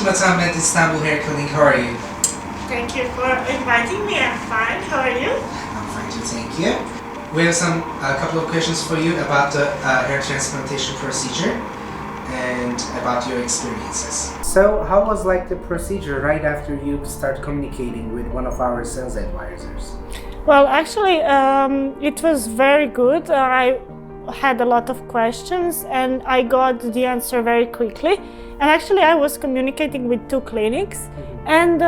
Vatanmed Istanbul Hair Clinic. How are you? Thank you for inviting me. I'm fine. How are you? I'm fine too, thank you. We have a couple of questions for you about the hair transplantation procedure and about your experiences. So, how was like the procedure right after you start communicating with one of our sales advisors? Well, actually, it was very good. I had a lot of questions and I got the answer very quickly. And actually, I was communicating with 2 clinics, and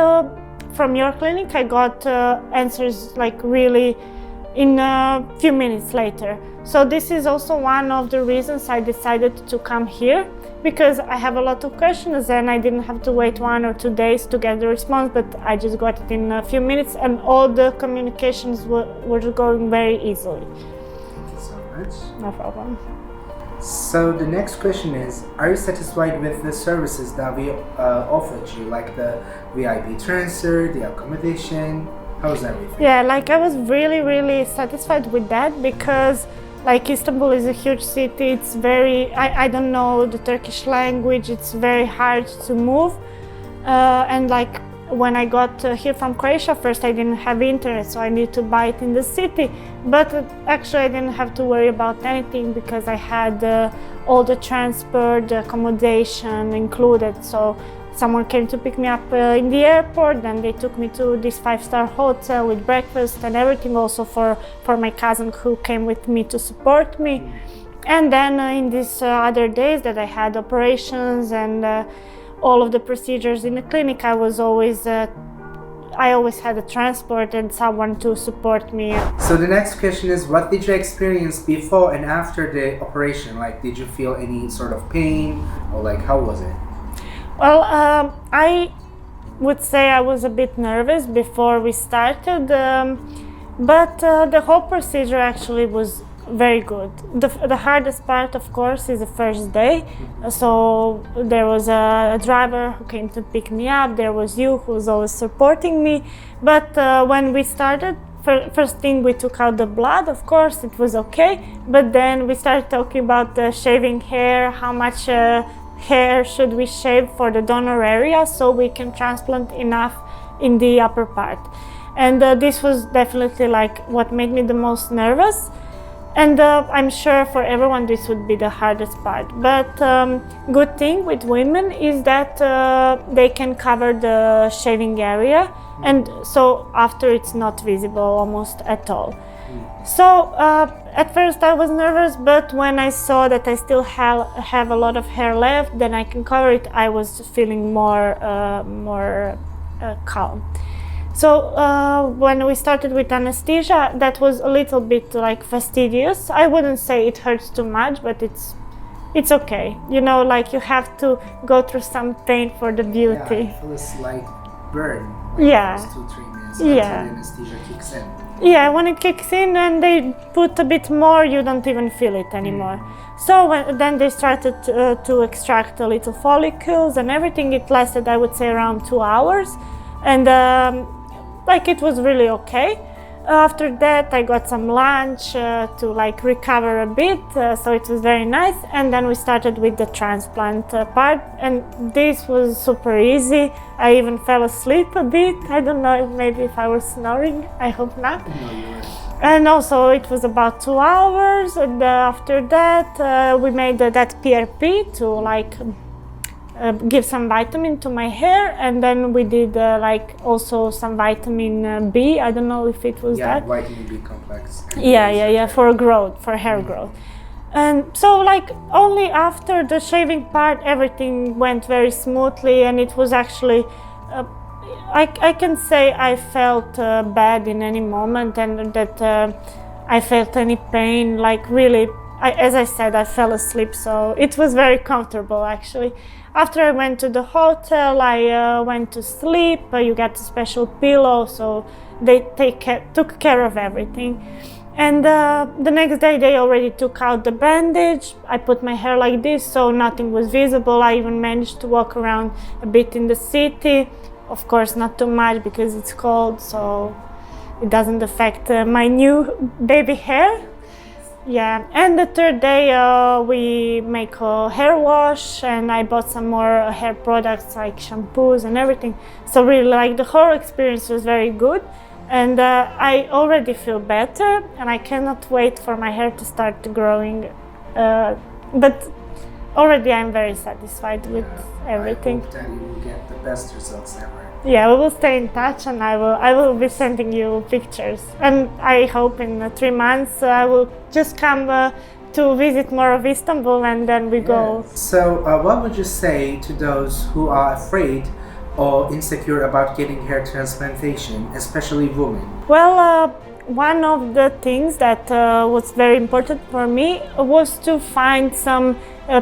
from your clinic, I got answers like really in a few minutes later. So this is also one of the reasons I decided to come here, because I have a lot of questions and I didn't have to wait 1 or 2 days to get the response, but I just got it in a few minutes and all the communications were going very easily. Thank you so much. No problem. So the next question is, are you satisfied with the services that we offered you, like the VIP transfer, the accommodation? How's everything? Yeah, like I was really satisfied with that, because like Istanbul is a huge city. It's very, I don't know the Turkish language. It's very hard to move. And like when I got here from Croatia, first I didn't have internet, so I needed to buy it in the city. But actually I didn't have to worry about anything, because I had all the transport, the accommodation included. So someone came to pick me up in the airport, then they took me to this 5-star hotel with breakfast and everything, also for my cousin who came with me to support me. And then in these other days that I had operations and all of the procedures in the clinic, I always had a transport and someone to support me. So the next question is, what did you experience before and after the operation? Like, did you feel any sort of pain, or like how was it? Well, I would say I was a bit nervous before we started, but the whole procedure actually was very good. The hardest part, of course, is the first day. So there was a driver who came to pick me up. There was you who was always supporting me. But when we started, first thing we took out the blood. Of course, it was okay. But then we started talking about shaving hair, how much hair should we shave for the donor area so we can transplant enough in the upper part. And this was definitely like what made me the most nervous. And I'm sure for everyone this would be the hardest part. But good thing with women is that they can cover the shaving area, and so after it's not visible almost at all. So at first I was nervous, but when I saw that I still have a lot of hair left, then I can cover it, I was feeling more calm. So when we started with anesthesia, that was a little bit like fastidious. I wouldn't say it hurts too much, but it's okay. You know, like you have to go through some pain for the beauty. Yeah, I feel a slight burn. Like Yeah. First 2-3 minutes Yeah. until the anesthesia kicks in. Yeah, when it kicks in and they put a bit more, you don't even feel it anymore. So then they started to extract the little follicles and everything. It lasted, I would say, around 2 hours. And like it was really okay. After that I got some lunch to like recover a bit, so it was very nice. And then we started with the transplant part, and this was super easy. I even fell asleep a bit. I don't know maybe if I was snoring, I hope not. No, you weren't. And also it was about 2 hours, and after that we made that PRP to like give some vitamin to my hair, and then we did like also some vitamin B. I don't know if it was that. Yeah, vitamin B complex. Yeah, for growth, for hair growth. And so like only after the shaving part everything went very smoothly, and it was actually I can say I felt bad in any moment, and that I felt any pain, like really, as I said, I fell asleep, so it was very comfortable actually. After I went to the hotel, I went to sleep. You get a special pillow, so they took care of everything. And the next day they already took out the bandage. I put my hair like this, so nothing was visible. I even managed to walk around a bit in the city. Of course, not too much because it's cold, so it doesn't affect my new baby hair. Yeah, and the third day we make a hair wash, and I bought some more hair products like shampoos and everything. So really, like, the whole experience was very good, and I already feel better, and I cannot wait for my hair to start growing. But already I'm very satisfied with everything. I hope that you will get the best results ever. Yeah, we will stay in touch, and I will be sending you pictures. And I hope in 3 months I will just come to visit more of Istanbul, and then we go. So what would you say to those who are afraid or insecure about getting hair transplantation, especially women? Well, one of the things that was very important for me was to find some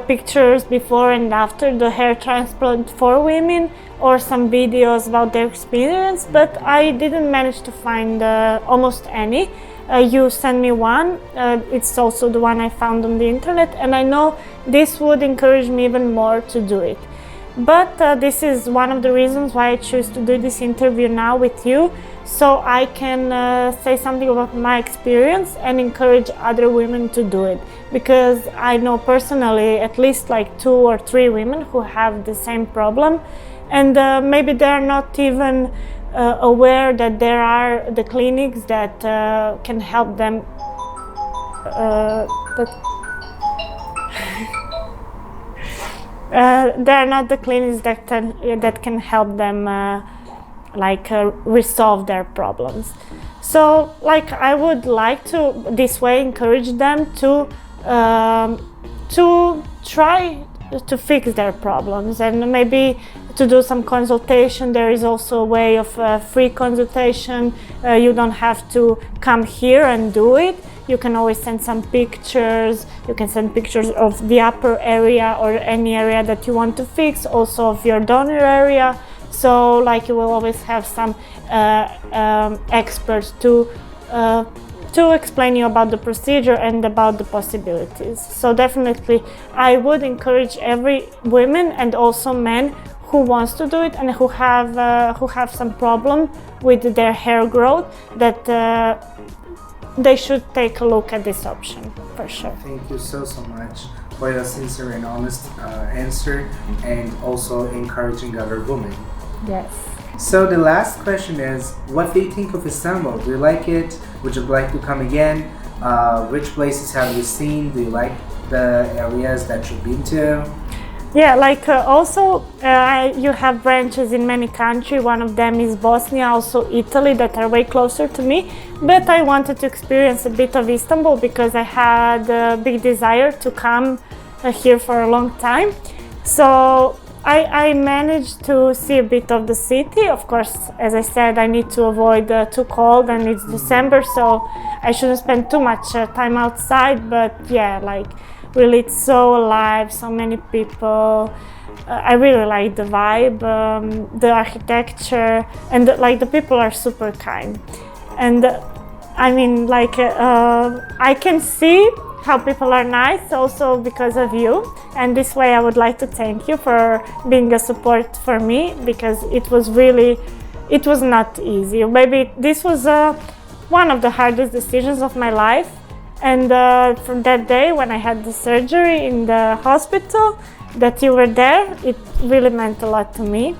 pictures before and after the hair transplant for women, or some videos about their experience, but I didn't manage to find almost any. You sent me one, it's also the one I found on the internet, and I know this would encourage me even more to do it. But this is one of the reasons why I choose to do this interview now with you, so I can say something about my experience and encourage other women to do it. Because I know personally at least like 2 or 3 women who have the same problem, and maybe they're not even aware that there are the clinics that can help them. They're not the clinics that can help them resolve their problems. So like, I would like to this way encourage them to try to fix their problems, and maybe to do some consultation. There is also a way of free consultation. You don't have to come here and do it. You can always send some pictures. You can send pictures of the upper area or any area that you want to fix, also of your donor area. So like, you will always have some experts to explain you about the procedure and about the possibilities. So definitely I would encourage every women and also men who wants to do it and who have some problem with their hair growth, that they should take a look at this option for sure. Thank you so much for your sincere and honest answer, and also encouraging other women. Yes. So the last question is, what do you think of Istanbul? Do you like it? Would you like to come again? Which places have you seen? Do you like the areas that you've been to? Yeah, like also you have branches in many countries. One of them is Bosnia, also Italy, that are way closer to me. But I wanted to experience a bit of Istanbul because I had a big desire to come here for a long time. So I managed to see a bit of the city. Of course, as I said, I need to avoid too cold, and it's December, so I shouldn't spend too much time outside. But yeah, like, really, it's so alive, so many people. I really like the vibe, the architecture, and the people are super kind. And I mean, like, I can see how people are nice also because of you, and this way I would like to thank you for being a support for me, because it was not easy. Maybe this was one of the hardest decisions of my life, and from that day when I had the surgery in the hospital, that you were there, it really meant a lot to me.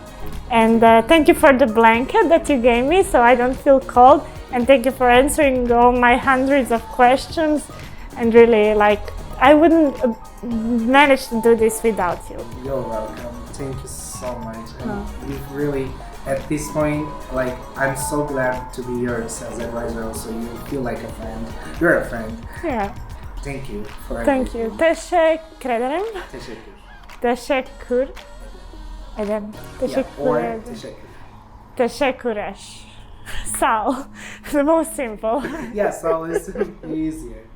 And thank you for the blanket that you gave me so I don't feel cold, and thank you for answering all my hundreds of questions. And really, like, I wouldn't manage to do this without you. You're welcome. Thank you so much. And you've really, at this point, like, I'm so glad to be your sales advisor also. You feel like a friend. You're a friend. Yeah. Thank you for Thank you. Teşekkür ederim. Teşekkür. Teşekkür ederim. Or teşekkür. Teşekkürler. Sağ ol. The most simple. Yeah, so it's easier.